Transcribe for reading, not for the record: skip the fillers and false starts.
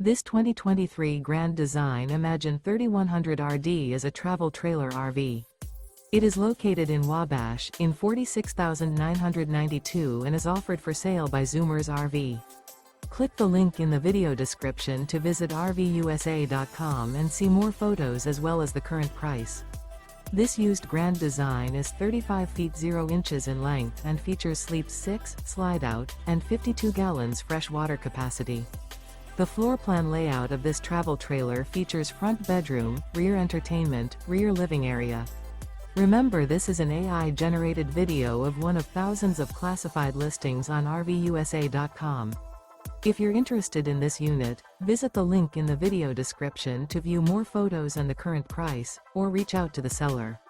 This 2023 Grand Design Imagine 3100 RD is a travel trailer RV. It is located in Wabash, in 46,992 and is offered for sale by Zoomers RV. Click the link in the video description to visit RVUSA.com and see more photos as well as the current price. This used Grand Design is 35 feet 0 inches in length and features sleep 6, slide-out, and 52 gallons fresh water capacity. The floor plan layout of this travel trailer features front bedroom, rear entertainment, rear living area. Remember, this is an AI-generated video of one of thousands of classified listings on RVUSA.com. If you're interested in this unit, visit the link in the video description to view more photos and the current price, or reach out to the seller.